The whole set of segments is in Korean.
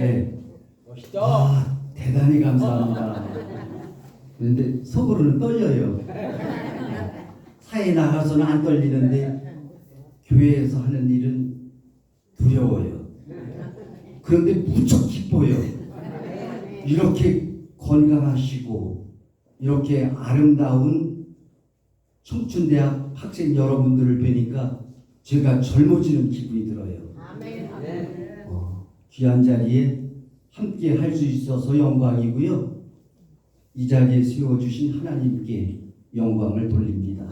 네. 멋있다. 대단히 감사합니다. 그런데 속으로는 떨려요. 사회 나가서는 안 떨리는데 교회에서 하는 일은 두려워요. 그런데 무척 기뻐요. 이렇게 건강하시고 이렇게 아름다운 청춘대학 학생 여러분들을 뵈니까 제가 젊어지는 기분이 들어요. 귀한 자리에 함께 할 수 있어서 영광이고요. 이 자리에 세워주신 하나님께 영광을 돌립니다.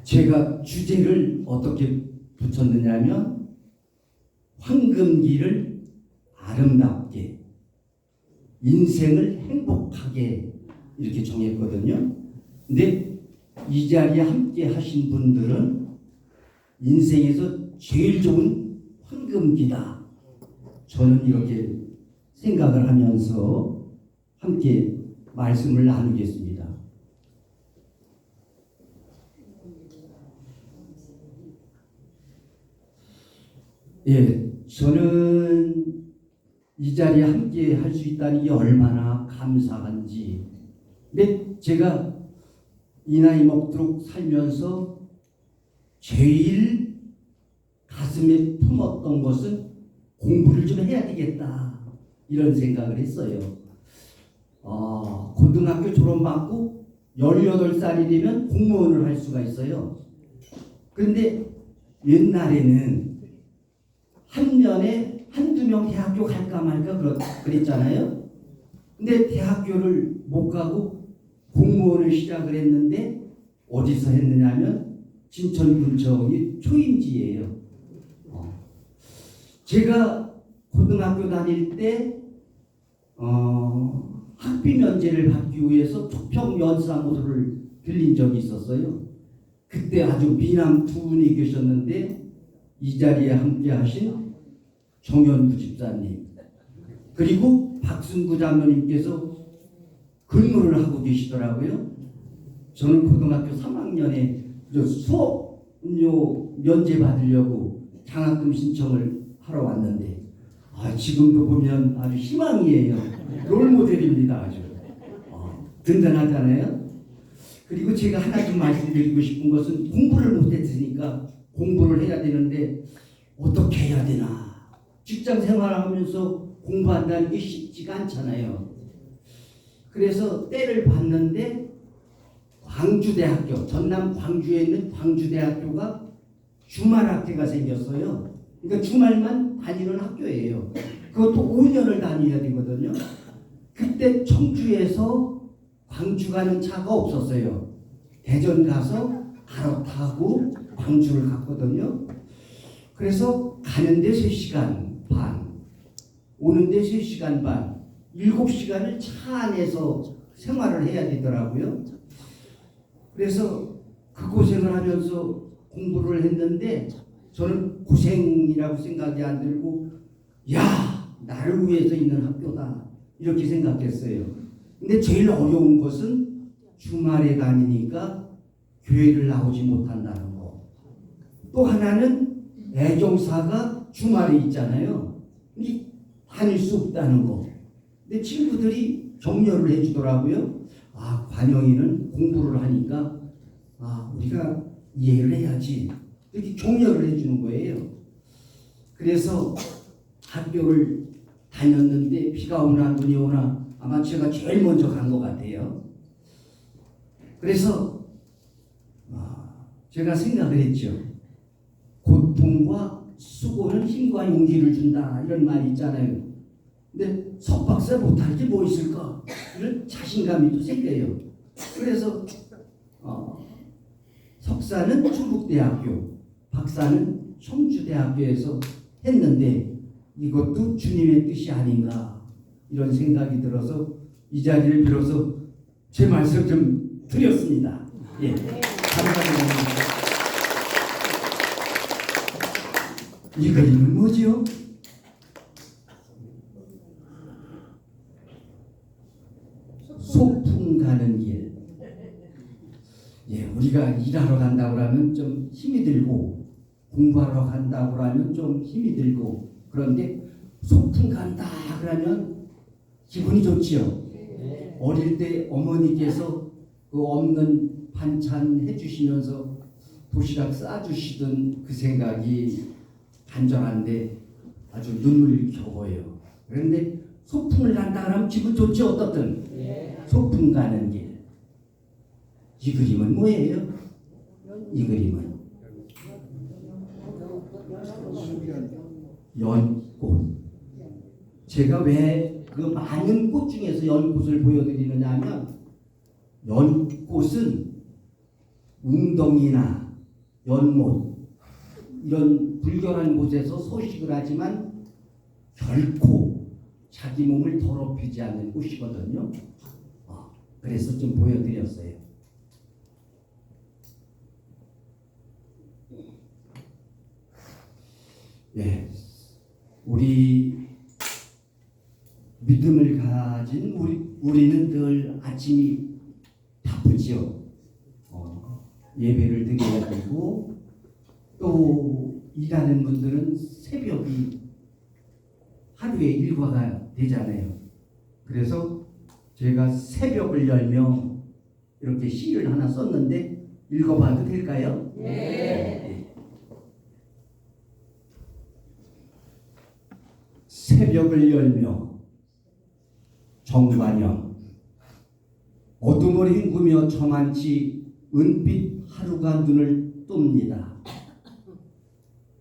제가 주제를 어떻게 붙였느냐면 황금기를 아름답게 인생을 행복하게 이렇게 정했거든요. 근데 이 자리에 함께 하신 분들은 인생에서 제일 좋은 황금기다. 저는 이렇게 생각을 하면서 함께 말씀을 나누겠습니다. 예, 저는 이 자리에 함께 할 수 있다는 게 얼마나 감사한지. 근데 제가 이 나이 먹도록 살면서 제일 가슴에 품었던 것은 공부를 좀 해야 되겠다 이런 생각을 했어요. 고등학교 졸업받고 18살이 되면 공무원을 할 수가 있어요. 그런데 옛날에는 한 년에 한두 명 대학교 갈까 말까 그랬잖아요. 근데 대학교를 못 가고 공무원을 시작을 했는데 어디서 했느냐면 진천 근처의 초임지예요. 제가 고등학교 다닐 때 학비 면제를 받기 위해서 초평 연사무소를 들린 적이 있었어요. 그때 아주 미남 두 분이 계셨는데 이 자리에 함께 하신 정현구 집사님 그리고 박순구 장로님께서 근무를 하고 계시더라고요. 저는 고등학교 3학년에 수업료 면제 받으려고 장학금 신청을 하러 왔는데 지금도 보면 아주 희망이에요. 롤모델입니다. 아주 든든하잖아요. 그리고 제가 하나 좀 말씀드리고 싶은 것은 공부를 못했으니까 공부를 해야 되는데 어떻게 해야 되나. 직장 생활하면서 공부한다는 게 쉽지가 않잖아요. 그래서 때를 봤는데 광주대학교, 전남 광주에 있는 광주대학교가 주말학교가 생겼어요. 그러니까 주말만 다니는 학교예요. 그것도 5년을 다녀야 되거든요. 그때 청주에서 광주 가는 차가 없었어요. 대전 가서 갈아타고 광주를 갔거든요. 그래서 가는데 3시간 반, 오는데 3시간 반, 7시간을 차 안에서 생활을 해야 되더라고요. 그래서 그 고생을 하면서 공부를 했는데 저는 고생이라고 생각이 안 들고 나를 위해서 있는 학교다 이렇게 생각했어요. 근데 제일 어려운 것은 주말에 다니니까 교회를 나오지 못한다는 거. 또 하나는 애종사가 주말에 있잖아요. 근데 다닐 수 없다는 거. 근데 친구들이 격려를 해주더라고요. 관영이는 공부를 하니까 우리가 이해를 해야지. 이렇게 격려를 해주는 거예요. 그래서 학교를 다녔는데 비가 오나 눈이 오나 아마 제가 제일 먼저 간 것 같아요. 그래서 제가 생각을 했죠. 고통과 수고는 힘과 용기를 준다 이런 말이 있잖아요. 근데 석박사 못할 게 뭐 있을까? 이런 자신감이 또 생겨요. 그래서 석사는 충북대학교, 박사는 청주대학교에서 했는데 이것도 주님의 뜻이 아닌가 이런 생각이 들어서 이 자리를 빌어서 제 말씀 좀 드렸습니다. 예, 감사합니다. 이 그림은 뭐지요? 소풍 가는 길. 예, 우리가 일하러 간다고 하면 좀 힘이 들고 공부하러 간다고 하면 좀 힘이 들고 그런데 소풍 간다 그러면 기분이 좋지요. 어릴 때 어머니께서 그 없는 반찬 해주시면서 도시락 싸주시던 그 생각이 간절한데 아주 눈물겨워요. 그런데 소풍을 간다 그러면 기분 좋지 어떻든. 소풍 가는 길. 이 그림은 뭐예요? 이 그림은 연꽃. 제가 왜 그 많은 꽃 중에서 연꽃을 보여드리느냐 하면 연꽃은 웅덩이나 연못 이런 불결한 곳에서 서식을 하지만 결코 자기 몸을 더럽히지 않는 꽃이거든요. 그래서 좀 보여드렸어요. 예, 우리 믿음을 가진 우리는 늘 아침이 바쁘지요. 예배를 드려야 되고 또 일하는 분들은 새벽이 하루에 일과가 되잖아요. 그래서 제가 새벽을 열며 이렇게 시를 하나 썼는데 읽어봐도 될까요? 네. 새벽을 열며 정관영 어둠을 헹구며 저만치 은빛 하루가 눈을 똠니다.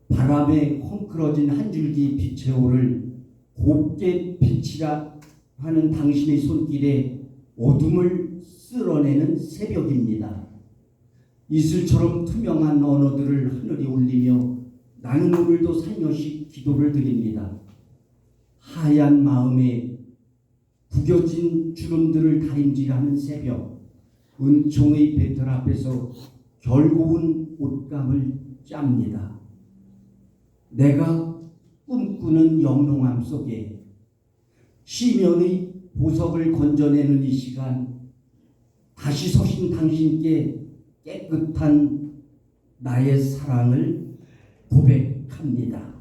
바람에 헝클어진 한 줄기 빛에 오를 곱게 빛이라 하는 당신의 손길에 어둠을 쓸어내는 새벽입니다. 이슬처럼 투명한 언어들을 하늘이 올리며 나는 오늘도 살며시 기도를 드립니다. 하얀 마음에 구겨진 주름들을 다림질하는 새벽, 은총의 배틀 앞에서 결고운 옷감을 짭니다. 내가 꿈꾸는 영롱함 속에 시면의 보석을 건져내는 이 시간, 다시 서신 당신께 깨끗한 나의 사랑을 고백합니다.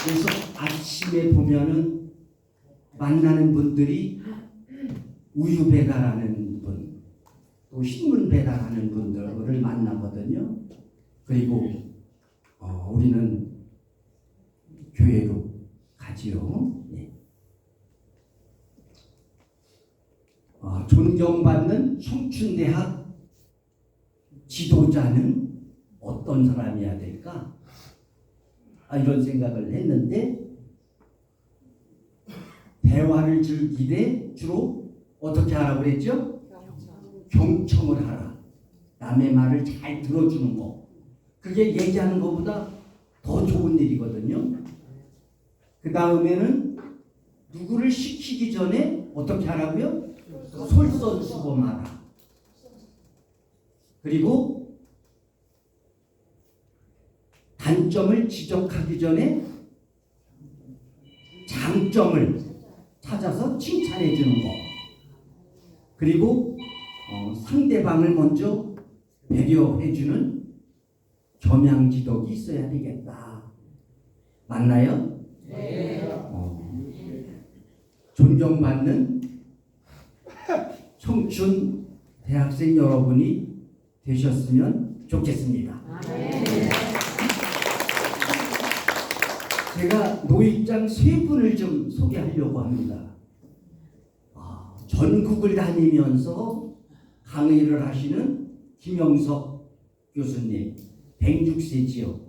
그래서 아침에 보면은 만나는 분들이 우유 배달하는 분, 또 신문 배달하는 분들을 만나거든요. 그리고 우리는 교회로 가지요. 예. 존경받는 청춘대학 지도자는 어떤 사람이어야 될까? 이런 생각을 했는데 대화를 즐기되 주로 어떻게 하라고 그랬죠? 경청을 하라. 남의 말을 잘 들어주는 거. 그게 얘기하는 것보다 더 좋은 일이거든요. 그 다음에는 누구를 시키기 전에 어떻게 하라고요? 솔선수범하라. 그리고 단점을 지적하기 전에 장점을 찾아서 칭찬해 주는 거. 그리고 상대방을 먼저 배려해 주는 겸양지덕이 있어야 되겠다. 맞나요? 네. 존경받는 청춘 대학생 여러분이 되셨으면 좋겠습니다. 제가 노익장 세 분을 좀 소개하려고 합니다. 전국을 다니면서 강의를 하시는 김영석 교수님, 106세지요.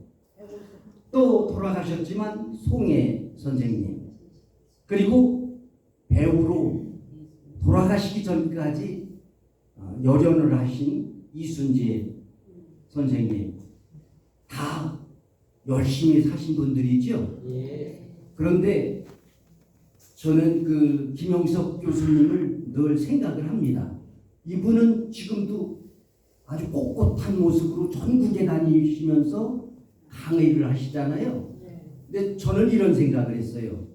또 돌아가셨지만 송혜 선생님, 그리고 배우로 돌아가시기 전까지 열연을 하신 이순재 선생님, 다 열심히 사신 분들이죠. 그런데 저는 그 김영석 교수님을 늘 생각을 합니다. 이분은 지금도 아주 꼿꼿한 모습으로 전국에 다니시면서 강의를 하시잖아요. 근데 저는 이런 생각을 했어요.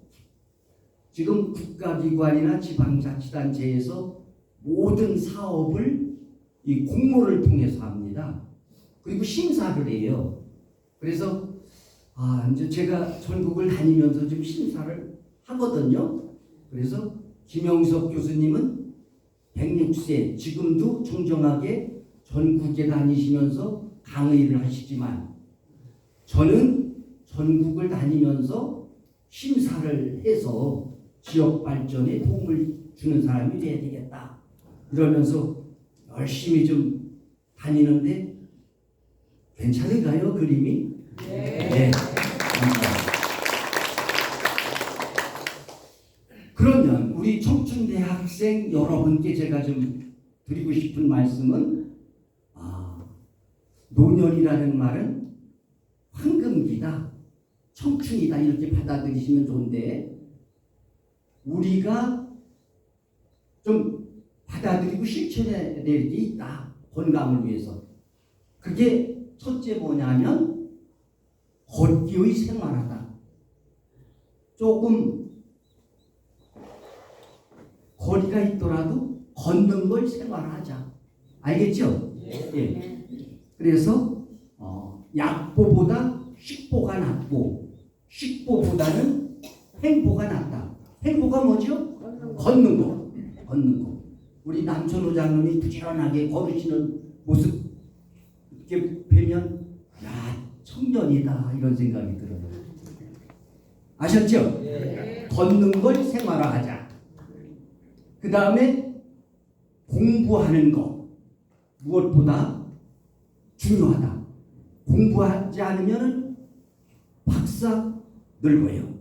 지금 국가기관이나 지방자치단체에서 모든 사업을 이 공모를 통해서 합니다. 그리고 심사를 해요. 그래서 이제 제가 전국을 다니면서 좀 심사를 하거든요. 그래서 김영석 교수님은 106세, 지금도 청정하게 전국에 다니시면서 강의를 하시지만 저는 전국을 다니면서 심사를 해서 지역 발전에 도움을 주는 사람이 돼야 되겠다. 이러면서 열심히 좀 다니는데 괜찮은가요, 그림이? 네. 그러면 우리 청춘대학생 여러분께 제가 좀 드리고 싶은 말씀은 노년이라는 말은 황금기다, 청춘이다 이렇게 받아들이시면 좋은데 우리가 좀 받아들이고 실천해야 될 게 있다. 건강을 위해서. 그게 첫째 뭐냐면 걷기의 생활하다. 조금 거리가 있더라도 걷는 걸 생활하자. 알겠죠? 예. 그래서 약보보다 식보가 낫고 식보보다는 행보가 낫다. 행보가 뭐죠? 걷는 거. 걷는 거. 우리 남천호 장로님이 부지런하게 걸으시는 모습 이렇게 뵈면 야, 청년이다 이런 생각이 들어요. 아셨죠? 네. 걷는 걸 생활화하자. 그 다음에 공부하는 거 무엇보다 중요하다. 공부하지 않으면 박사 늙어요.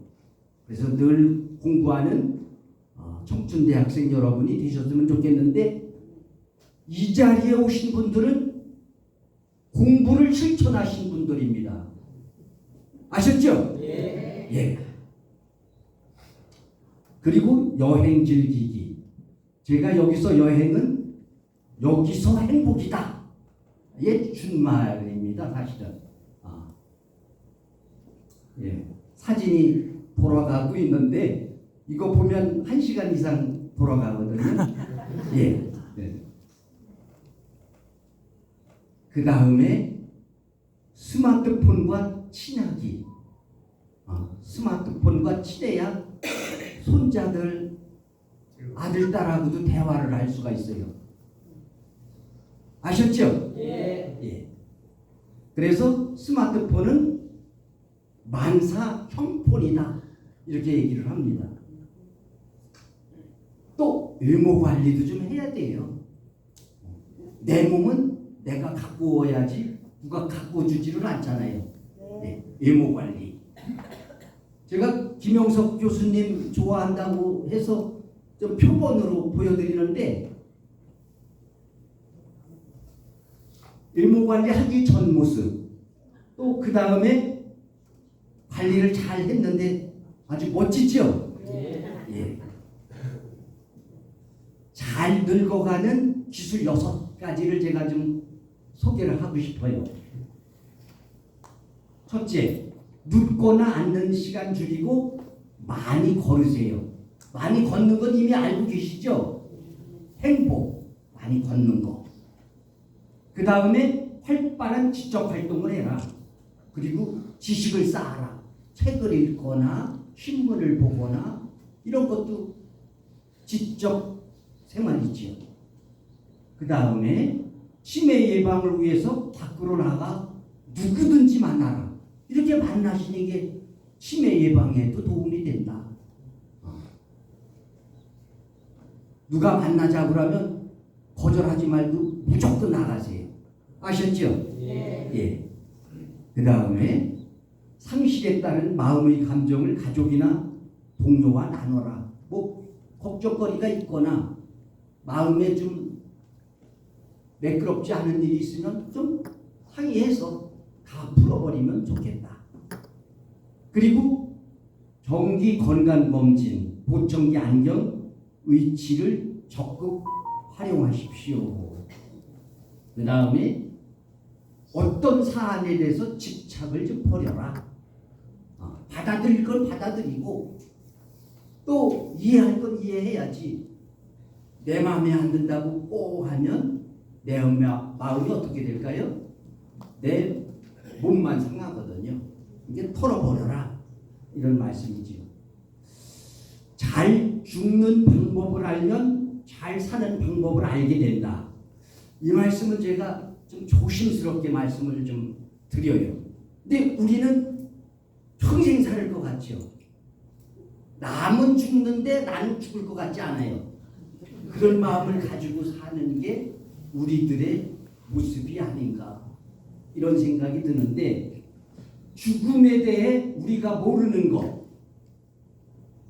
그래서 늘 공부하는 청춘대학생 여러분이 되셨으면 좋겠는데 이 자리에 오신 분들은 공부를 실천하신 분들입니다. 아셨죠? 예. 예. 그리고 여행 즐기기. 제가 여기서 여행은 여기서 행복이다. 예, 준말입니다. 사실은. 예. 사진이 돌아가고 있는데 이거 보면 1시간 이상 돌아가거든요. 예. 네. 그 다음에 스마트폰과 친하기. 스마트폰과 친해야 손자들, 아들, 딸하고도 대화를 할 수가 있어요. 아셨죠? 예. 예. 그래서 스마트폰은 만사 형폰이다. 이렇게 얘기를 합니다. 또 외모 관리도 좀 해야 돼요. 내 몸은 내가 가꾸어야지 누가 가꾸어주지를 않잖아요. 네, 외모 관리. 제가 김영석 교수님 좋아한다고 해서 좀 표본으로 보여드리는데 외모 관리하기 전 모습 또 그 다음에 관리를 잘 했는데 아주 멋지죠? 예. 잘 늙어가는 기술 6가지를 제가 좀 소개를 하고 싶어요. 첫째, 눕거나 앉는 시간 줄이고 많이 걸으세요. 많이 걷는 건 이미 알고 계시죠? 행복, 많이 걷는 거. 그 다음에 활발한 지적 활동을 해라. 그리고 지식을 쌓아라. 책을 읽거나 신문을 보거나 이런 것도 지적 생활이지요. 그 다음에 치매 예방을 위해서 밖으로 나가 누구든지 만나라. 이렇게 만나시는 게 치매 예방에도 도움이 된다. 누가 만나자고 그러면 거절하지 말고 무조건 나가세요. 아셨죠? 예. 예. 그 다음에 상실에 따른 마음의 감정을 가족이나 동료와 나눠라. 뭐 걱정거리가 있거나 마음에 좀 매끄럽지 않은 일이 있으면 좀 상의해서 다 풀어버리면 좋겠다. 그리고 정기 건강검진, 보청기 안경, 의치를 적극 활용하십시오. 그 다음에 어떤 사안에 대해서 집착을 좀 버려라. 받아들일 걸 받아들이고 또 이해할 건 이해해야지. 내 마음에 안 든다고 꼭 하면 내 마음이 어떻게 될까요? 내 몸만 상하거든요. 이게 털어버려라 이런 말씀이지요. 잘 죽는 방법을 알면 잘 사는 방법을 알게 된다. 이 말씀은 제가 좀 조심스럽게 말씀을 좀 드려요. 근데 우리는 평생 살 것 같죠. 남은 죽는데 나는 죽을 것 같지 않아요. 그런 마음을 가지고 사는 게 우리들의 모습이 아닌가 이런 생각이 드는데, 죽음에 대해 우리가 모르는 것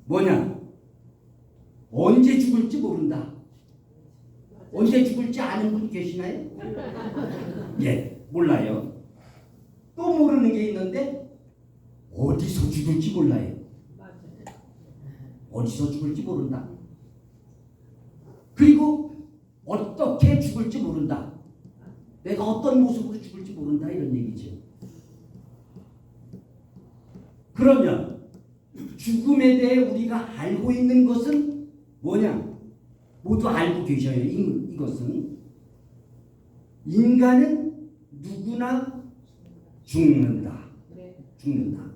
뭐냐? 언제 죽을지 모른다. 언제 죽을지 아는 분 계시나요? 예, 몰라요. 또 모르는 게 있는데 어디서 죽을지 몰라요. 어디서 죽을지 모른다. 그리고 어떻게 죽을지 모른다. 내가 어떤 모습으로 죽을지 모른다 이런 얘기죠. 그러면 죽음에 대해 우리가 알고 있는 것은 뭐냐? 모두 알고 계셔요. 이것은 인간은 누구나 죽는다. 죽는다.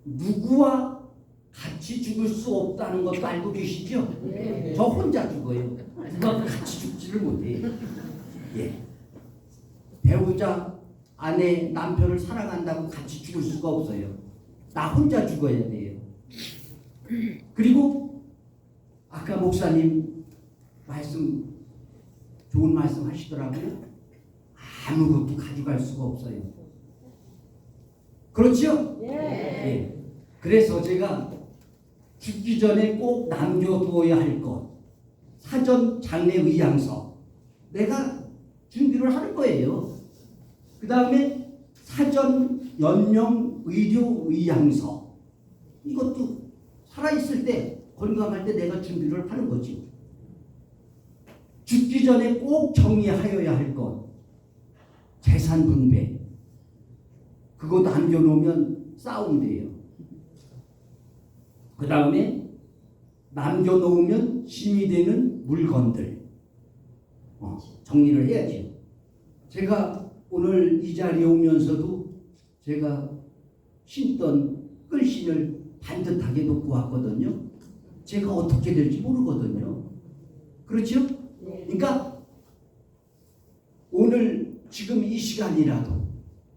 누구와 같이 죽을 수 없다는 것도 알고 계시죠? 저 혼자 죽어요. 누가 같이 죽지를 못해요. 예. 배우자, 아내, 남편을 사랑한다고 같이 죽을 수가 없어요. 나 혼자 죽어야 돼요. 그리고 아까 목사님 말씀, 좋은 말씀 하시더라고요. 아무것도 가져갈 수가 없어요. 그렇죠? 예. 그래서 제가 죽기 전에 꼭 남겨두어야 할 것, 사전 장례 의향서 내가 준비를 할 거예요. 그 다음에 사전 연명 의료 의향서, 이것도 살아있을 때 건강할 때 내가 준비를 하는 거지. 죽기 전에 꼭 정리하여야 할 것, 재산 분배, 그거 남겨놓으면 싸움 돼요. 그 다음에 남겨놓으면 힘이 되는 물건들 정리를 해야죠. 제가 오늘 이 자리에 오면서도 제가 신던 끌신을 반듯하게 놓고 왔거든요. 제가 어떻게 될지 모르거든요. 그렇죠? 그러니까 오늘 지금 이 시간이라도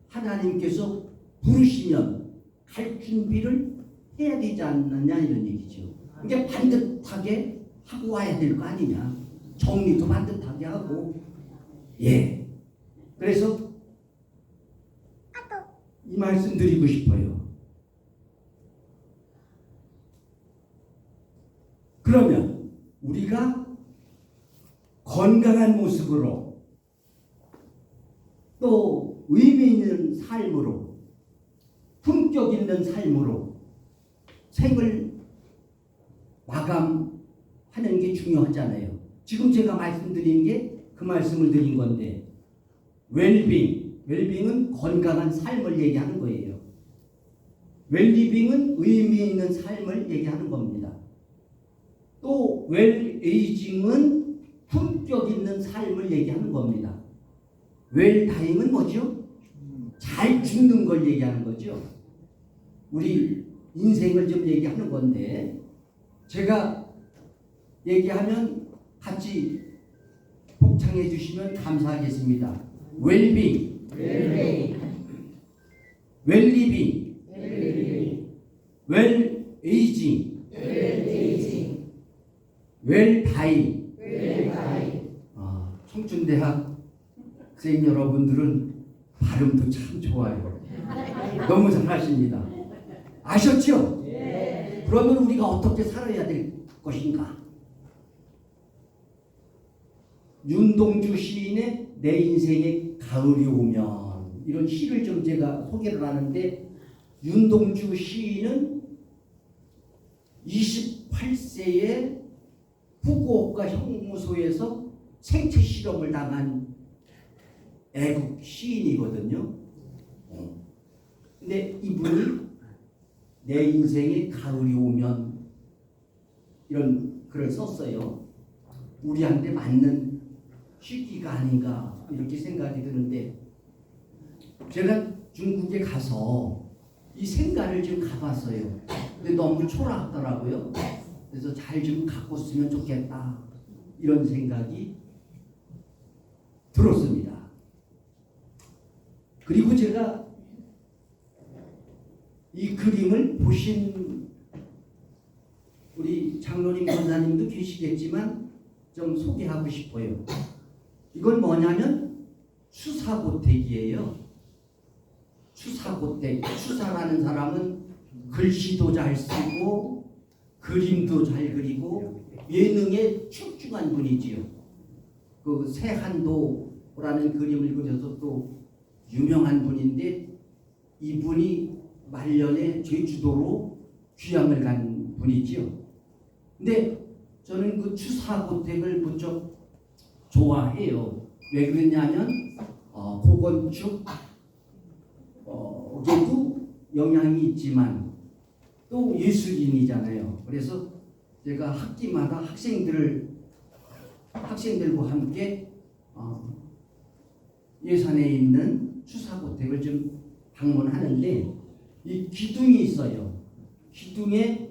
하나님께서 부르시면 갈 준비를 해야 되지 않느냐 이런 얘기죠. 그러니까 반듯하게 하고 와야 될 거 아니냐. 정리도 반듯하게 하고. 예. 그래서 이 말씀 드리고 싶어요. 그러면 우리가 건강한 모습으로 또 의미 있는 삶으로 품격 있는 삶으로 생을 마감하는 게 중요하잖아요. 지금 제가 말씀드린 게 그 말씀을 드린 건데, 웰빙은 건강한 삶을 얘기하는 거예요. 웰리빙은 의미 있는 삶을 얘기하는 겁니다. 또 웰에이징은 품격 있는 삶을 얘기하는 겁니다. 웰다잉은 뭐죠? 잘 죽는 걸 얘기하는 거죠. 우리 인생을 좀 얘기하는 건데, 제가 얘기하면 같이 복창해 주시면 감사하겠습니다. 웰빙, 웰리빙, 웰에이징, 웰다잉. 청춘대학생 여러분들은 발음도 참 좋아요. 너무 잘하십니다. 아셨죠? 그러면 우리가 어떻게 살아야 될 것인가? 윤동주 시인의 내 인생의 가을이 오면, 이런 시를 좀 제가 소개를 하는데, 윤동주 시인은 28세에 후쿠오카 형무소에서 생체 실험을 당한 애국 시인이거든요. 근데 이분이 내 인생에 가을이 오면 이런 글을 썼어요. 우리한테 맞는 시기가 아닌가 이렇게 생각이 드는데 제가 중국에 가서 이 생가를 좀 가봤어요. 근데 너무 초라하더라고요. 그래서 잘 좀 갖고 쓰면 좋겠다 이런 생각이 들었습니다. 그리고 제가 이 그림을 보신 우리 장로님 권사님도 계시겠지만 좀 소개하고 싶어요. 이건 뭐냐면 추사고택이에요. 추사고택. 추사라는 사람은 글씨도 잘 쓰고 그림도 잘 그리고 예능에 출중한 분이지요. 그 세한도라는 그림을 그려서 또 유명한 분인데 이분이 말년에 제주도로 귀향을 간 분이지요. 근데 저는 그 추사고택을 무척 좋아해요. 왜 그러냐면 고건축 에도 영향이 있지만 또 예술인이잖아요. 그래서 제가 학기마다 학생들과 함께 예산에 있는 추사고택을 좀 방문하는데 이 기둥이 있어요. 기둥에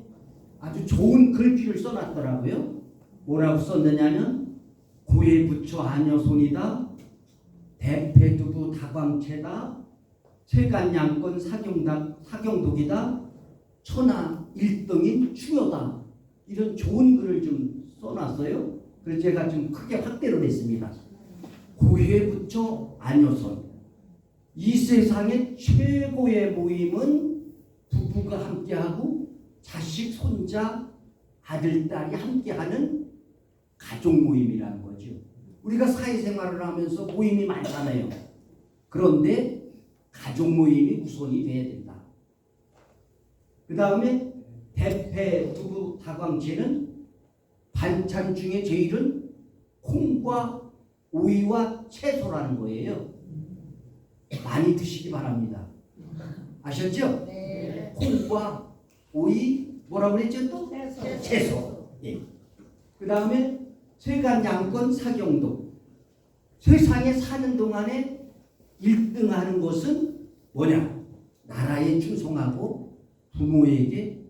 아주 좋은 글귀를 써놨더라고요. 뭐라고 썼느냐면 고에 부처 아녀손이다, 대패두부 다광채다, 세간양권 사경독이다, 천하 일등인 충효다. 이런 좋은 글을 좀 써놨어요. 그래서 제가 좀 크게 확대를 했습니다. 고에 부처 아녀손. 이 세상의 최고의 모임은 부부가 함께하고 자식, 손자, 아들, 딸이 함께하는 가족 모임이라는 거죠. 우리가 사회생활을 하면서 모임이 많잖아요. 그런데 가족 모임이 우선이 돼야 된다. 그 다음에 대패, 두부, 다광채는 반찬 중에 제일은 콩과 오이와 채소라는 거예요. 많이 드시기 바랍니다. 아셨죠? 네. 콩과 오이 뭐라고 그랬죠 또? 채소. 예. 그 다음에 세간양권 사경도. 세상에 사는 동안에 1등하는 것은 뭐냐? 나라에 충성하고 부모에게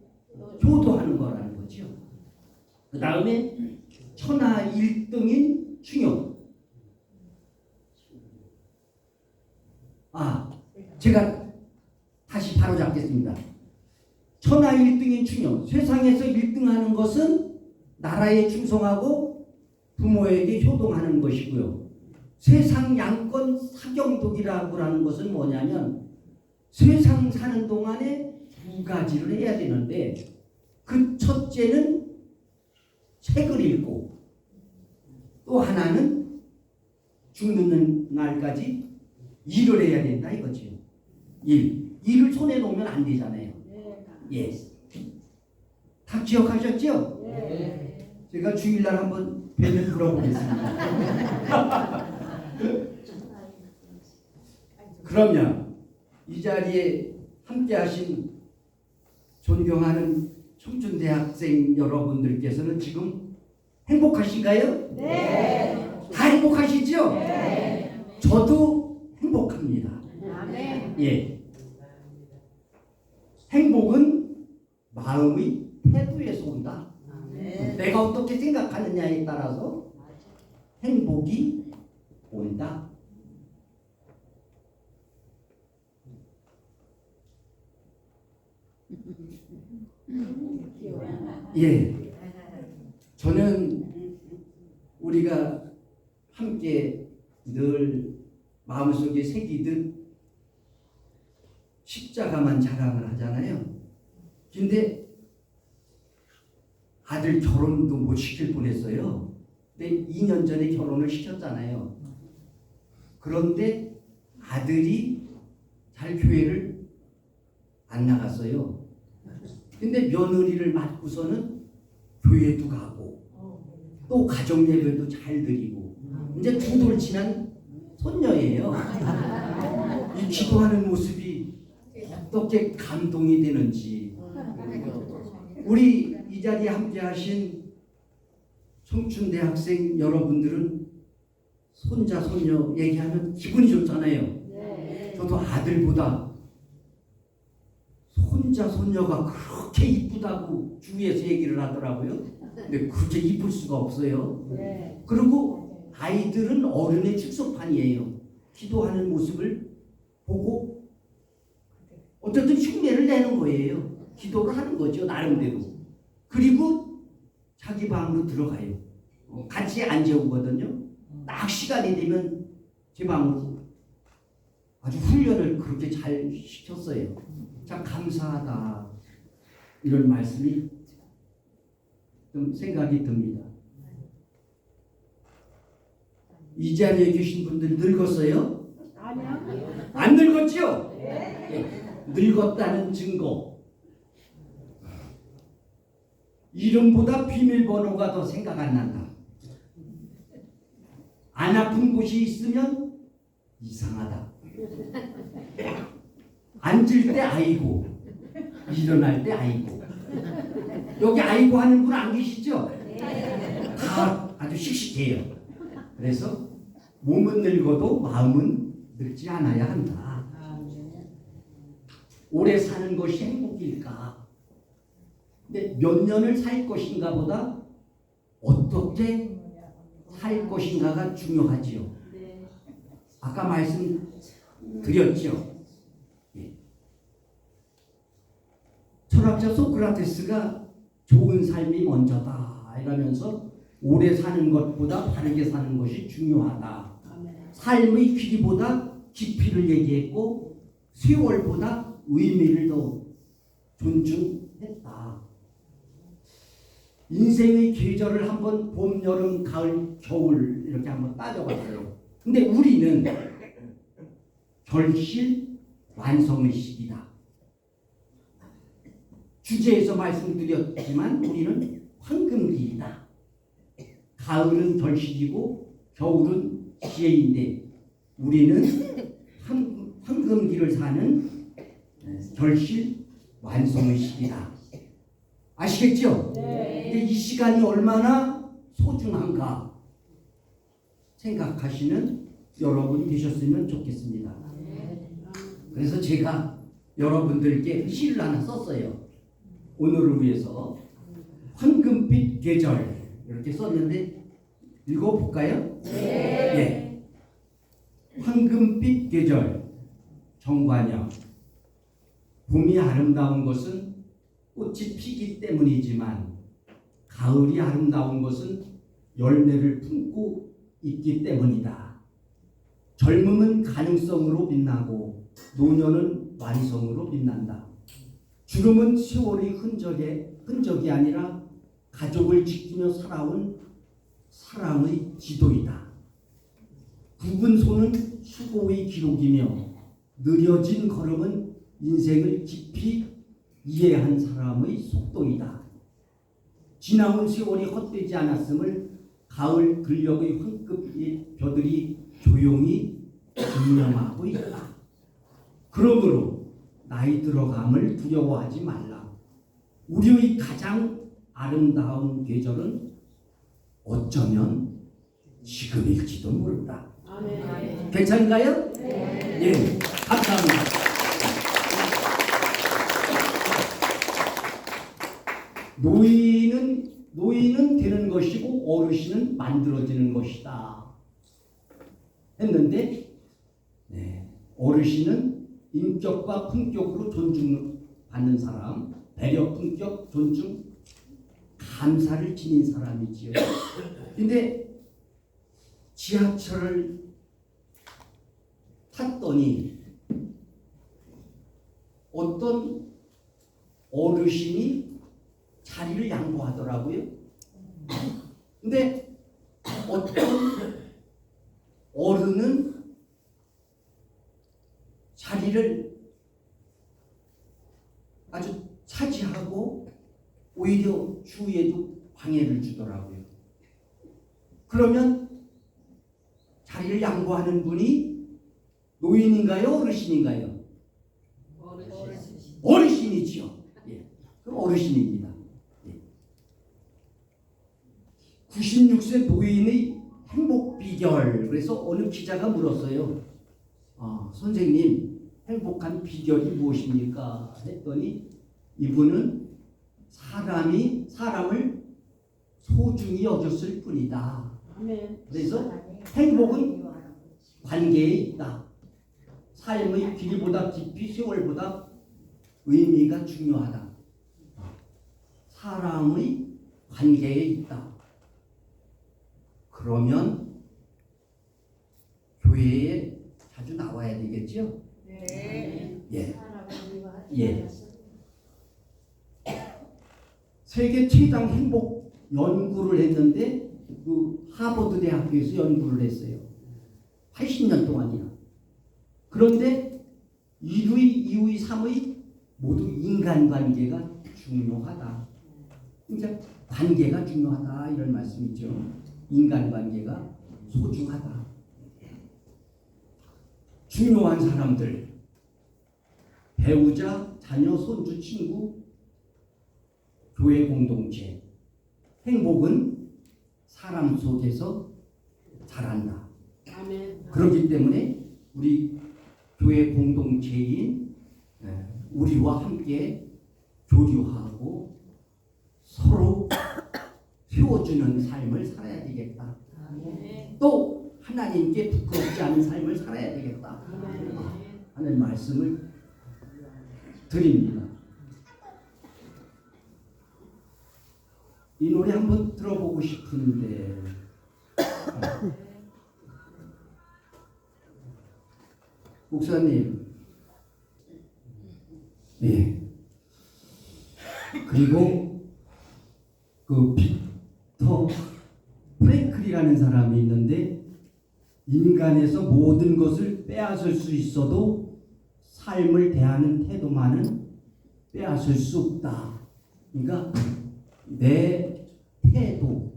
효도하는 거라는 거죠. 그 다음에 천하 1등인 충효. 제가 다시 바로 잡겠습니다. 천하 1등인 충효. 세상에서 1등하는 것은 나라에 충성하고 부모에게 효동하는 것이고요. 세상 양권 사경독이라고 하는 것은 뭐냐면 세상 사는 동안에 두 가지를 해야 되는데 그 첫째는 책을 읽고 또 하나는 죽는 날까지 일을 해야 된다 이거지요. 일을 손에 놓으면 안 되잖아요. 예. 다 기억하셨죠? 네. 제가 주일날 한번 뵈면 물어보겠습니다. 그러면 이 자리에 함께하신 존경하는 청춘대학생 여러분들께서는 지금 행복하신가요? 네. 다 행복하시죠? 네. 저도 행복합니다. 아멘. 예. 행복은 마음의 태도에서 온다. 네. 내가 어떻게 생각하느냐에 따라서 행복이 온다. 예. 저는 우리가 함께 늘 마음속에 새기듯 십자가만 자랑을 하잖아요. 근데 아들 결혼도 못 시킬 뻔했어요. 근데 2년 전에 결혼을 시켰잖아요. 그런데 아들이 잘 교회를 안 나갔어요. 근데 며느리를 맡고서는 교회도 가고 또 가정 예배도 잘 드리고 이제 두 돌 지난 손녀예요. 이 기도하는 모습이 어떻게 감동이 되는지 우리 이 자리에 함께하신 청춘대학생 여러분들은 손자 손녀 얘기하면 기분이 좋잖아요. 네. 저도 아들보다 손자 손녀가 그렇게 이쁘다고 주위에서 얘기를 하더라고요. 근데 그렇게 이쁠 수가 없어요. 네. 그리고 아이들은 어른의 축소판이에요. 기도하는 모습을 보고 어쨌든 흉내를 내는 거예요. 기도를 하는 거죠, 나름대로. 그리고 자기 방으로 들어가요. 같이 안 재우거든요. 딱 시간이 되면 제 방으로. 아주 훈련을 그렇게 잘 시켰어요. 참 감사하다, 이런 말씀이 좀 생각이 듭니다. 이 자리에 계신 분들 늙었어요? 아니요. 안 늙었죠? 예, 늙었다는 증거. 이름보다 비밀번호가 더 생각 안 난다. 안 아픈 곳이 있으면 이상하다. 앉을 때 아이고, 일어날 때 아이고. 여기 아이고 하는 분 안 계시죠? 다 아주 씩씩해요. 그래서 몸은 늙어도 마음은 늙지 않아야 한다. 오래 사는 것이 행복일까? 근데 몇 년을 살 것인가 보다 어떻게 살 것인가가 중요하지요. 아까 말씀드렸죠. 예. 철학자 소크라테스가 좋은 삶이 먼저다 이러면서 오래 사는 것보다 바르게 사는 것이 중요하다. 삶의 길이보다 깊이를 얘기했고 세월보다 의미를 더 존중했다. 인생의 계절을 한번 봄, 여름, 가을, 겨울 이렇게 한번 따져봤어요. 근데 우리는 결실 완성의 시기다. 주제에서 말씀드렸지만 우리는 황금기이다. 가을은 결실이고 겨울은 지혜인데 우리는 황금기를 사는 결실 완성의 시기다. 아시겠죠? 근데 이 시간이 얼마나 소중한가 생각하시는 여러분 되셨으면 좋겠습니다. 그래서 제가 여러분들께 시를 하나 썼어요. 오늘을 위해서 황금빛 계절 이렇게 썼는데 읽어볼까요? 네. 황금빛 계절 정관영. 봄이 아름다운 것은 꽃이 피기 때문이지만 가을이 아름다운 것은 열매를 품고 있기 때문이다. 젊음은 가능성으로 빛나고 노년은 완성으로 빛난다. 주름은 세월의 흔적이 아니라 가족을 지키며 살아온 사랑의 지도이다. 굵은 손은 수고의 기록이며 느려진 걸음은 인생을 깊이 이해한 사람의 속도이다. 지나온 세월이 헛되지 않았음을 가을 근력의 황급의 벼들이 조용히 증명하고 있다. 그러므로 나이 들어감을 두려워하지 말라. 우리의 가장 아름다운 계절은 어쩌면 지금일지도 모른다. 괜찮은가요? 예, 감사합니다. 노인은 되는 것이고 어르신은 만들어지는 것이다 했는데 어르신은 인격과 품격으로 존중받는 사람, 배려, 품격, 존중, 감사를 지닌 사람이지요. 근데 지하철을 탔더니 어떤 어르신이 자리를 양보하더라고요. 근데 어떤 어른은 자리를 아주 차지하고 오히려 주위에도 방해를 주더라고요. 그러면 자리를 양보하는 분이 노인인가요? 어르신인가요? 어르신이지요. 예, 그럼 어르신입니다. 96세 노인의 행복 비결. 그래서 어느 기자가 물었어요. 선생님, 행복한 비결이 무엇입니까? 했더니 이분은 사람을 소중히 여겼을 뿐이다. 그래서 행복은 관계에 있다. 삶의 길보다 깊이, 세월보다 의미가 중요하다. 사람의 관계에 있다. 그러면 교회에 자주 나와야 되겠죠? 네. 예. 세계 최장 행복 연구를 했는데 그 하버드 대학교에서 연구를 했어요. 80년 동안이나. 그런데 1위, 2위, 3위 모두 인간관계가 중요하다. 그러니까 관계가 중요하다 이런 말씀이죠. 인간관계가 소중하다. 중요한 사람들, 배우자, 자녀, 손주, 친구, 교회 공동체. 행복은 사람 속에서 자란다. 그렇기 때문에 우리 교회 공동체인 우리와 함께 교류하고 서로 세워주는 삶을 살아야 되겠다. 또 하나님께 부끄럽지 않은 삶을 살아야 되겠다 하는 말씀을 드립니다. 이 노래 한번 들어보고 싶은데 목사님, 예. 그리고 그 빅터 프랭클이라는 사람이 있는데 인간에서 모든 것을 빼앗을 수 있어도 삶을 대하는 태도만은 빼앗을 수 없다. 그러니까 내 태도,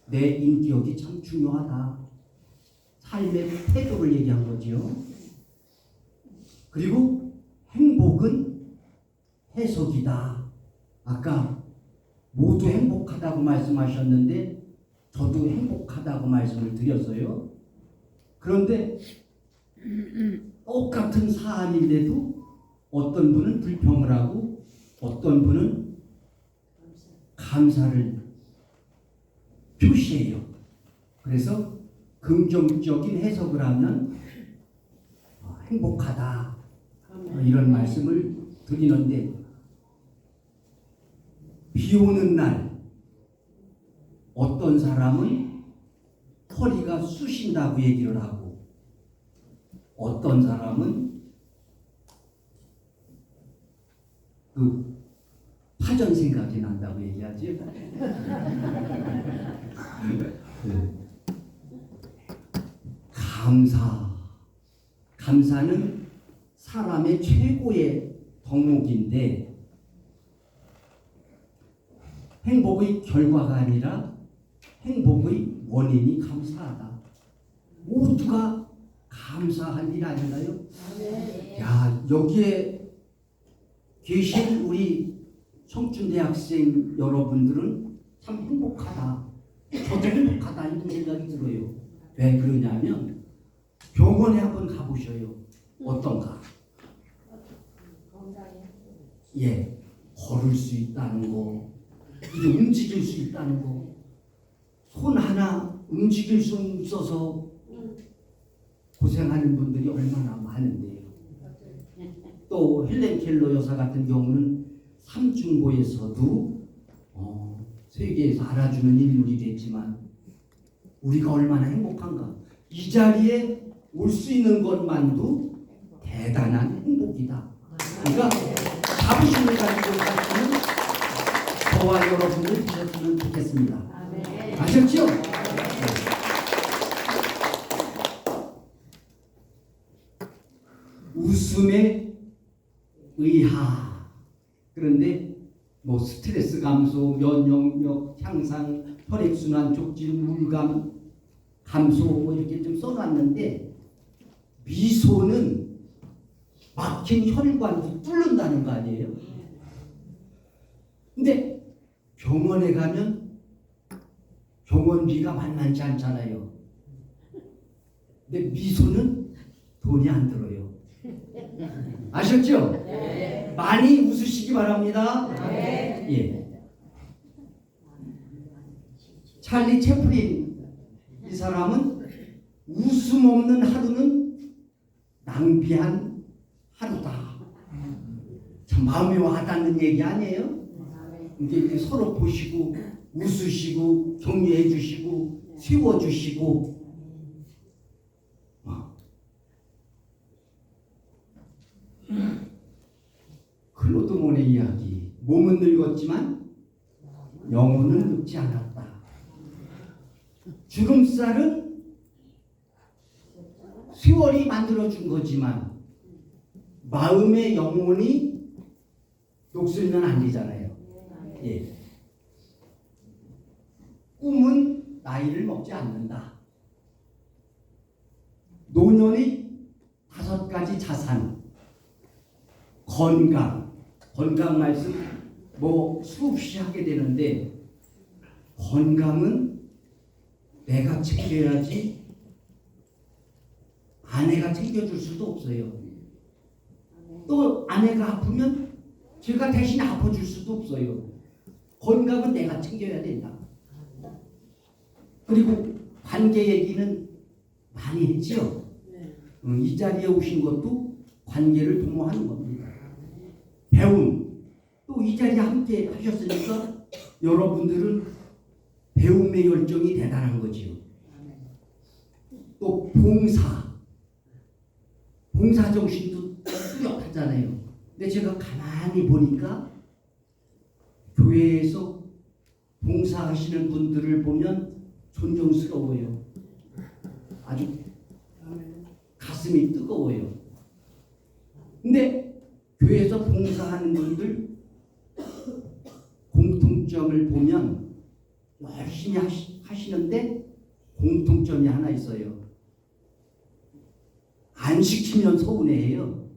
내 인격이 참 중요하다. 삶의 태도를 얘기한 거지요. 그리고 행복은 해석이다. 아까 모두 행복하다고 말씀하셨는데 저도 행복하다고 말씀을 드렸어요. 그런데 똑같은 사안인데도 어떤 분은 불평을 하고 어떤 분은 감사를 표시해요. 그래서 긍정적인 해석을 하면 행복하다 이런 말씀을 드리는데 비 오는 날 어떤 사람은 허리가 쑤신다고 얘기를 하고 어떤 사람은 그 파전 생각이 난다고 얘기하지. 감사는 사람의 최고의 덕목인데 행복의 결과가 아니라 행복의 원인이 감사하다. 모두가 감사할 일 아닌가요? 야, 여기에 계신 우리 청춘대학생 여러분들은 참 행복하다. 저도 행복하다 이런 생각이 들어요. 왜 그러냐면 병원에 한번 가보셔요. 어떤가? 예, 걸을 수 있다는 거, 이게 움직일 수 있다는 거, 손 하나 움직일 수 없어서 고생하는 분들이 얼마나 많은데요. 또 헬렌 켈러 여사 같은 경우는 삼중고에서도 세계에서 알아주는 인물이 됐지만 우리가 얼마나 행복한가. 이 자리에 올 수 있는 것만도 대단한 행복이다. 그러니까 자부심을 가지고 사시는 저와 여러분들 되셨으면 좋겠습니다. 아셨죠? 웃음의 의하. 그런데 뭐 스트레스 감소, 면역력 향상, 혈액순환 촉진, 우울감 감소 뭐 이렇게 좀 써놨는데 미소는 막힌 혈관도 뚫는다는 거 아니에요? 근데 병원에 가면 병원비가 만만치 않잖아요. 근데 미소는 돈이 안 들어요. 아셨죠? 네. 많이 웃으시기 바랍니다. 네. 예. 찰리 채플린 이 사람은 웃음 없는 하루는 낭비한 하루다. 참 마음에 와닿는 얘기 아니에요? 근데 이렇게 서로 보시고 웃으시고 격려해 주시고 세워 주시고 클로드 모네 이야기. 몸은 늙었지만 영혼은 늙지 않았다. 주름살은 세월이 만들어준 거지만 마음의 영혼이 녹슬면 안 되잖아요. 예. 꿈은 나이를 먹지 않는다. 노년의 5가지 자산. 건강 말씀 뭐 수없이 하게 되는데 건강은 내가 챙겨야지 아내가 챙겨줄 수도 없어요. 또 아내가 아프면 제가 대신 아파줄 수도 없어요. 건강은 내가 챙겨야 된다. 그리고 관계 얘기는 많이 했죠. 이 자리에 오신 것도 관계를 도모하는 겁니다. 배움 또 이 자리에 함께 하셨으니까 여러분들은 배움의 열정이 대단한 거지요. 또 봉사 정신도 뚜렷하잖아요. 근데 제가 가만히 보니까 교회에서 봉사하시는 분들을 보면 존경스러워요. 아주 가슴이 뜨거워요. 근데 교회에서 봉사하는 분들 공통점을 보면 열심히 하시는데 공통점이 하나 있어요. 안 시키면 서운해해요.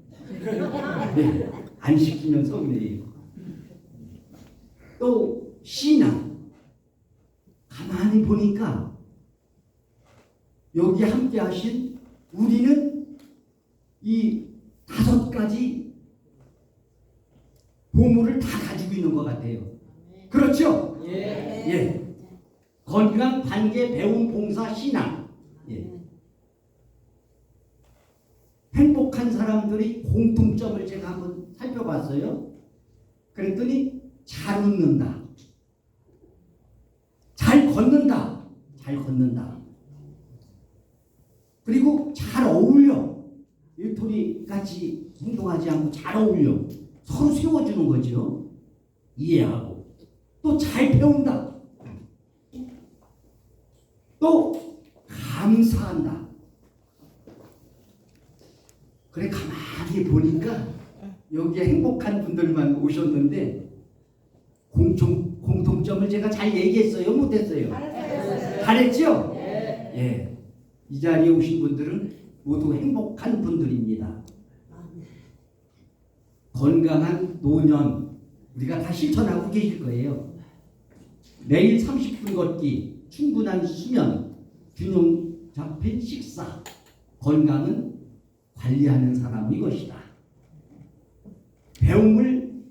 네, 안 시키면 서운해해요. 또 신앙 가만히 보니까 여기 함께 하신 우리는 이 5가지 보물을 다 가지고 있는 것 같아요. 그렇죠? 예. 건강, 관계, 배움, 봉사, 신앙. 예. 행복한 사람들의 공통점을 제가 한번 살펴봤어요. 그랬더니 잘 웃는다. 잘 걷는다. 그리고 잘 어울려. 일토리 같이 행동하지 않고 잘 어울려. 서로 세워주는 거죠. 이해하고. 또 잘 배운다. 또 감사한다. 그래 가만히 보니까 여기에 행복한 분들만 오셨는데 공통점을 제가 잘 얘기했어요? 못했어요? 잘했죠? 예. 이 자리에 오신 분들은 모두 행복한 분들입니다. 건강한 노년 우리가 다 실천하고 계실 거예요. 매일 30분 걷기, 충분한 수면, 균형 잡힌 식사, 건강은 관리하는 사람이 것이다. 배움을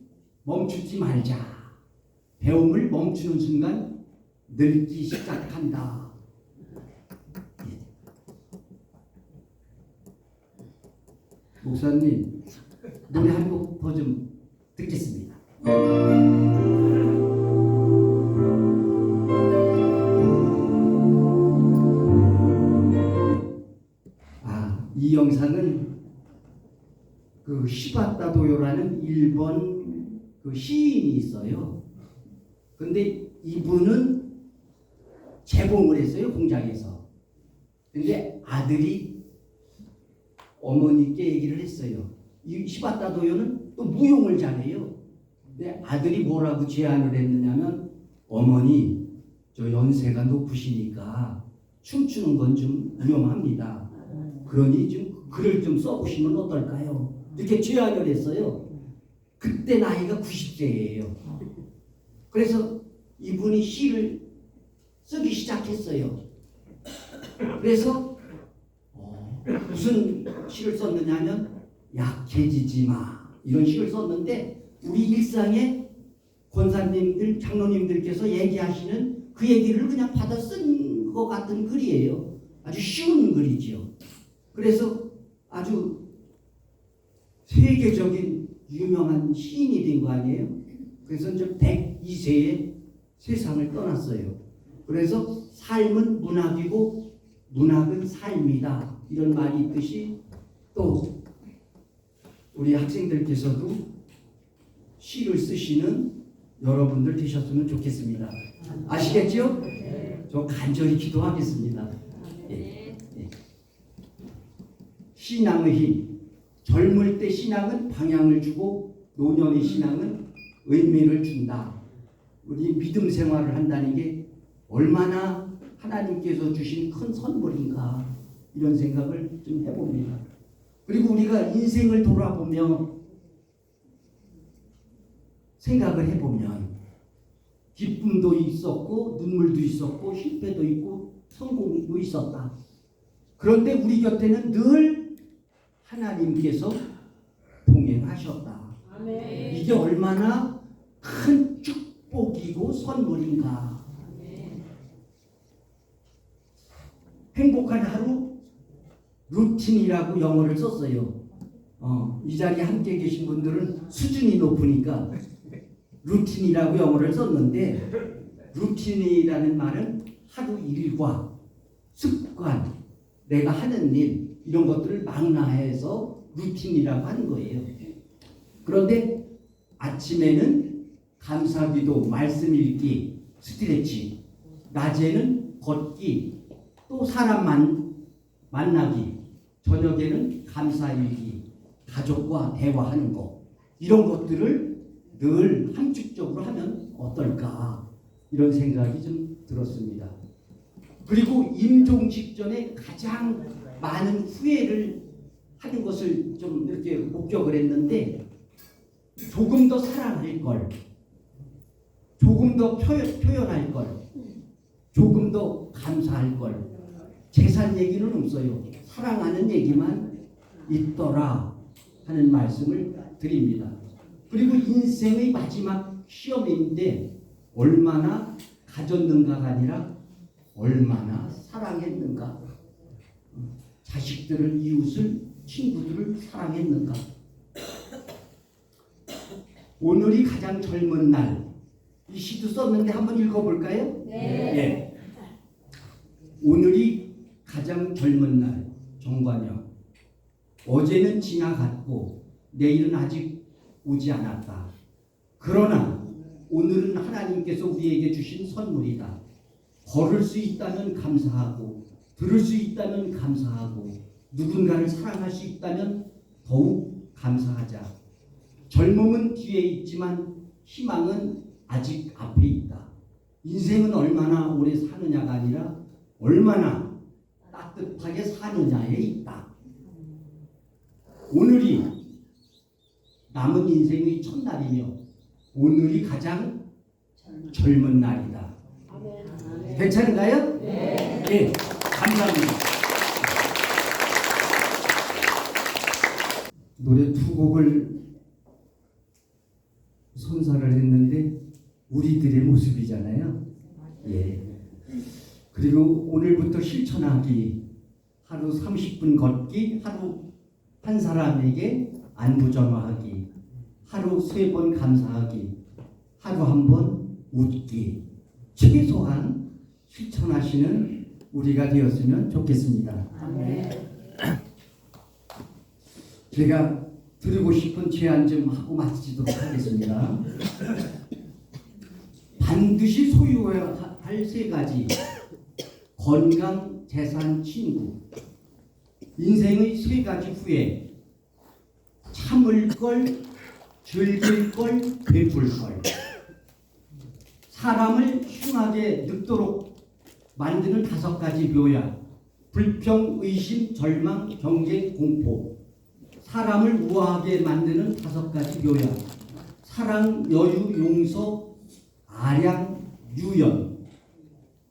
멈추지 말자. 배움을 멈추는 순간 늙기 시작한다. 목사님, 노래 한 곡 더 좀 듣겠습니다. 이 영상은 그 시바타 도요라는 일본 그 시인이 있어요. 근데 이분은 재봉을 했어요, 공장에서. 근데 아들이 어머니께 얘기를 했어요. 이 시바타 도요는 또 무용을 잘해요. 근데 아들이 뭐라고 제안을 했느냐면, 어머니, 저 연세가 높으시니까 춤추는 건 좀 위험합니다. 그러니 좀 글을 좀 써보시면 어떨까요? 이렇게 제안을 했어요. 그때 나이가 90세예요. 그래서 이분이 시를 쓰기 시작했어요. 그래서 무슨 시를 썼느냐면 약해지지 마 이런 시를 썼는데 우리 일상에 권사님들, 장로님들께서 얘기하시는 그 얘기를 그냥 받아 쓴 것 같은 글이에요. 아주 쉬운 글이지요. 그래서 아주 세계적인 유명한 시인이 된 거 아니에요? 그래서 이제 102세에 세상을 떠났어요. 그래서 삶은 문학이고 문학은 삶이다 이런 말이 있듯이 또 우리 학생들께서도 시를 쓰시는 여러분들 되셨으면 좋겠습니다. 아시겠죠? 저 간절히 기도하겠습니다. 예. 예. 신앙의 힘. 젊을 때 신앙은 방향을 주고 노년의 신앙은 의미를 준다. 우리 믿음 생활을 한다는 게 얼마나 하나님께서 주신 큰 선물인가 이런 생각을 좀 해봅니다. 그리고 우리가 인생을 돌아보며 생각을 해보면 기쁨도 있었고 눈물도 있었고 실패도 있고 성공도 있었다. 그런데 우리 곁에는 늘 하나님께서 동행하셨다. 아멘. 이게 얼마나 큰 축복이고 선물인가. 아멘. 행복한 하루 루틴이라고 영어를 썼어요. 이 자리에 함께 계신 분들은 수준이 높으니까 루틴이라고 영어를 썼는데 루틴이라는 말은 하루 일과 습관, 내가 하는 일 이런 것들을 망라해서 루틴이라고 하는 거예요. 그런데 아침에는 감사기도, 말씀 읽기, 스트레칭, 낮에는 걷기, 또 사람 만나기, 저녁에는 감사일기, 가족과 대화하는 거 이런 것들을 늘 함축적으로 하면 어떨까 이런 생각이 좀 들었습니다. 그리고 임종 직전에 가장 많은 후회를 하는 것을 좀 이렇게 목격을 했는데 조금 더 사랑할 걸, 조금 더 표현할 걸, 조금 더 감사할 걸. 재산 얘기는 없어요. 사랑하는 얘기만 있더라 하는 말씀을 드립니다. 그리고 인생의 마지막 시험인데 얼마나 가졌는가가 아니라 얼마나 사랑했는가. 자식들을, 이웃을, 친구들을 사랑했는가. 오늘이 가장 젊은 날. 이 시도 썼는데 한번 읽어볼까요? 네. 오늘이 가장 젊은 날. 정관영. 어제는 지나갔고 내일은 아직 오지 않았다. 그러나 오늘은 하나님께서 우리에게 주신 선물이다. 걸을 수 있다면 감사하고 들을 수 있다면 감사하고 누군가를 사랑할 수 있다면 더욱 감사하자. 젊음은 뒤에 있지만 희망은 아직 앞에 있다. 인생은 얼마나 오래 사느냐가 아니라 얼마나 따뜻하게 사느냐에 있다. 오늘이 남은 인생의 첫날이며 오늘이 가장 젊은 날이다. 괜찮은가요? 네. 네, 감사합니다. 노래 두 곡을 선사를 했는데 우리들의 모습이잖아요. 예. 그리고 오늘부터 실천하기, 하루 30분 걷기, 하루 한 사람에게 안부 전화하기, 하루 3번 감사하기, 하루 한 번 웃기, 최소한 실천하시는 우리가 되었으면 좋겠습니다. 아멘. 제가 드리고 싶은 제안 좀 하고 마치도록 하겠습니다. 반드시 소유해야 할 3가지. 건강, 재산, 친구. 인생의 3가지 후에 참을 걸, 즐길 걸, 베풀 걸. 사람을 흉하게 늙도록 만드는 5가지 묘약. 불평, 의심, 절망, 경계, 공포. 사람을 우아하게 만드는 5가지 묘약. 사랑, 여유, 용서, 아량, 유연.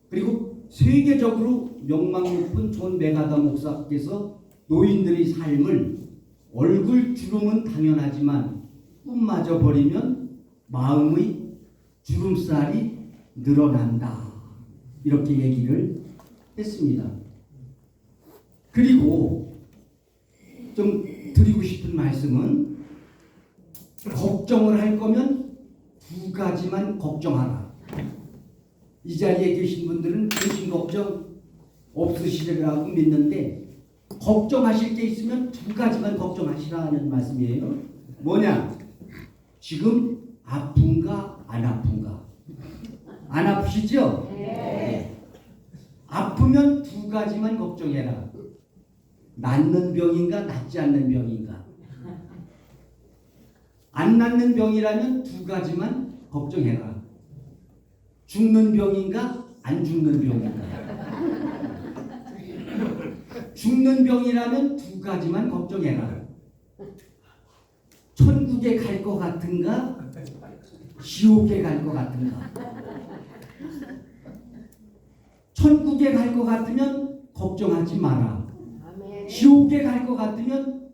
그리고 세계적으로 명망 높은 존 메가다 목사께서 노인들의 삶을 얼굴 주름은 당연하지만 꿈마저 버리면 마음의 주름살이 늘어난다. 이렇게 얘기를 했습니다. 그리고 좀 드리고 싶은 말씀은 걱정을 할 거면 두 가지만 걱정하라. 이 자리에 계신 분들은 근심 걱정 없으시리라고 믿는데 걱정하실 게 있으면 두 가지만 걱정하시라는 말씀이에요. 뭐냐? 지금 아픈가 안 아픈가? 안 아프시죠? 네. 아프면 두 가지만 걱정해라. 낫는 병인가 낫지 않는 병인가? 안 낫는 병이라면 두 가지만 걱정해라. 죽는 병인가 안 죽는 병인가? 죽는 병이라면 두 가지만 걱정해라. 천국에 갈 것 같은가 지옥에 갈 것 같은가? 천국에 갈 것 같으면 걱정하지 마라. 지옥에 갈 것 같으면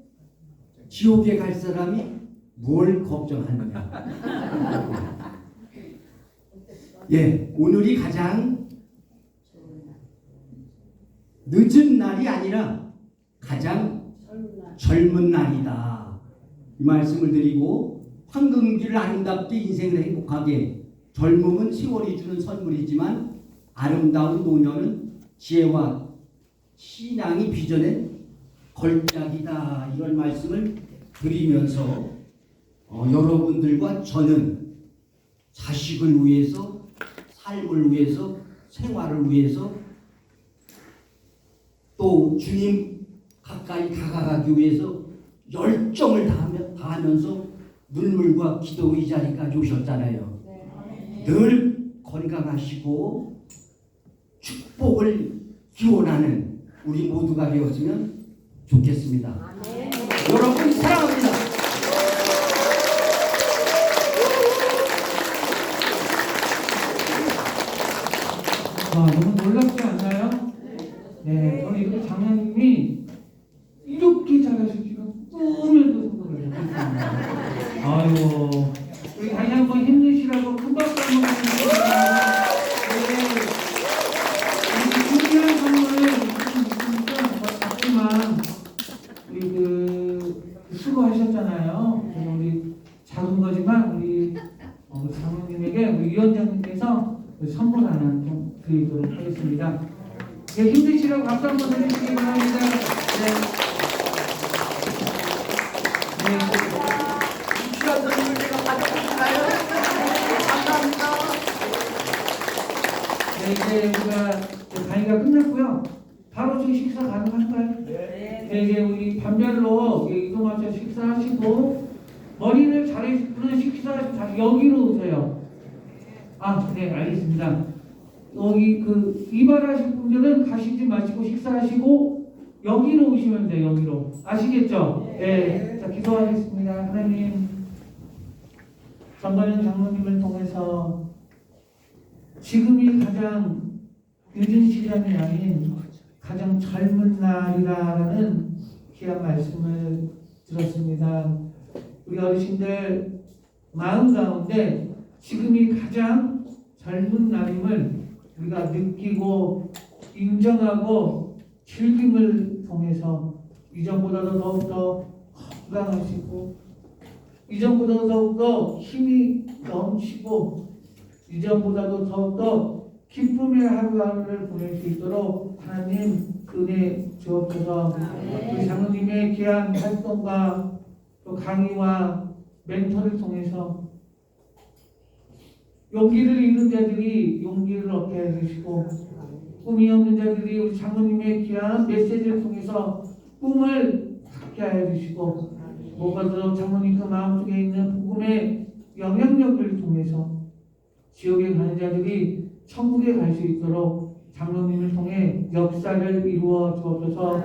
지옥에 갈 사람이 뭘 걱정하느냐. 예, 오늘이 가장 늦은 날이 아니라 가장 젊은 날이다. 이 말씀을 드리고 황금기를 아름답게 인생을 행복하게 젊음은 세월이 주는 선물이지만 아름다운 노년은 지혜와 신앙이 빚어낸 걸작이다. 이런 말씀을 드리면서 여러분들과 저는 자식을 위해서 삶을 위해서 생활을 위해서 또 주님 가까이 다가가기 위해서 열정을 다하면서 눈물과 기도의 자리까지 오셨잖아요. 늘 건강하시고 축복을 기원하는 우리 모두가 되었으면 좋겠습니다. 여러분 사랑합니다. 너무 놀랍지 않나요? 네, 저는 그 장로님이 이렇게 잘하실지가 꿈에도 생각을 못했습니다. 아이고, 우리 다시 한번 힘내시라고 큰 박수 한번 주시겠습니다. 네, 준비한 선물을 있으니까 작지만 우리 수고하셨잖아요. 우리 작은 거지만 우리 장로님에게 우리 위원장님께서 선물 하나 좀 드리도록 하겠습니다. 네, 힘드시라고 박수 한번 드리시기 바랍니다. 네. 이런 선물 제가 받아볼까요? 감사합니다. 네, 이제 우리가 강의가 끝났고요. 바로 저희 식사 가능할까요? 네. 네, 이제 우리 반별로 이동하셔 식사하시고 머리를 자르실 분은 식사 여기로 오세요. 네, 알겠습니다. 여기 이발하실 분들은 가시지 마시고 식사하시고 여기로 오시면 돼요. 여기로. 아시겠죠? 네. 자, 기도하겠습니다. 하나님, 정관영 장로님을 통해서 지금이 가장 늦은 시간이 아닌 가장 젊은 날이라는 귀한 말씀을 들었습니다. 우리 어르신들 마음 가운데 지금이 가장 젊은 날임을 우리가 느끼고 인정하고 즐김을 통해서 이전보다도 더욱더 건강하시고 이전보다도 더욱더 힘이 넘치고 이전보다도 더욱더 기쁨의 하루하루를 보낼 수 있도록 하나님 은혜 주옵소서. 우리 장로님의 귀한 활동과 또 강의와 멘토를 통해서 용기를 잃은 자들이 용기를 얻게 해주시고 꿈이 없는 자들이 우리 장로님의 귀한 메시지를 통해서 꿈을 갖게 해주시고 무엇보다도 장로님 그 마음속에 있는 복음의 영향력을 통해서 지옥에 가는 자들이 천국에 갈 수 있도록 장로님을 통해 역사를 이루어 주옵소서.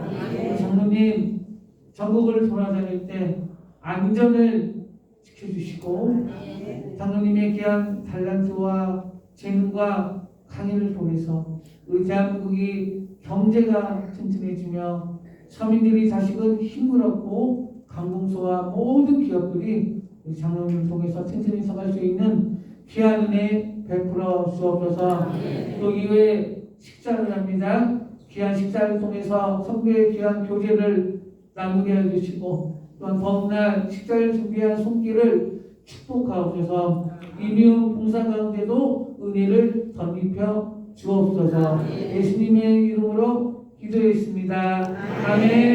장로님 전국을 돌아다닐 때 안전을 지켜주시고 장로님의 귀한 달란트와 재능과 강의를 통해서 우리 대한민국이 경제가 튼튼해지며 서민들이 다시금 힘을 얻고 관공서와 모든 기업들이 우리 장로님을 통해서 튼튼히 서갈 수 있는 귀한 은혜 베풀어 주옵소서. 또 이후에 식사를 합니다. 귀한 식사를 통해서 성도의 귀한 교제를 나누게 해주시고 또한 더욱나 식사를 준비한 손길을 축복하옵소서. 이미운 봉사 가운데도 은혜를 덧입혀 주옵소서. 예수님의 이름으로 기도했습니다. 아멘.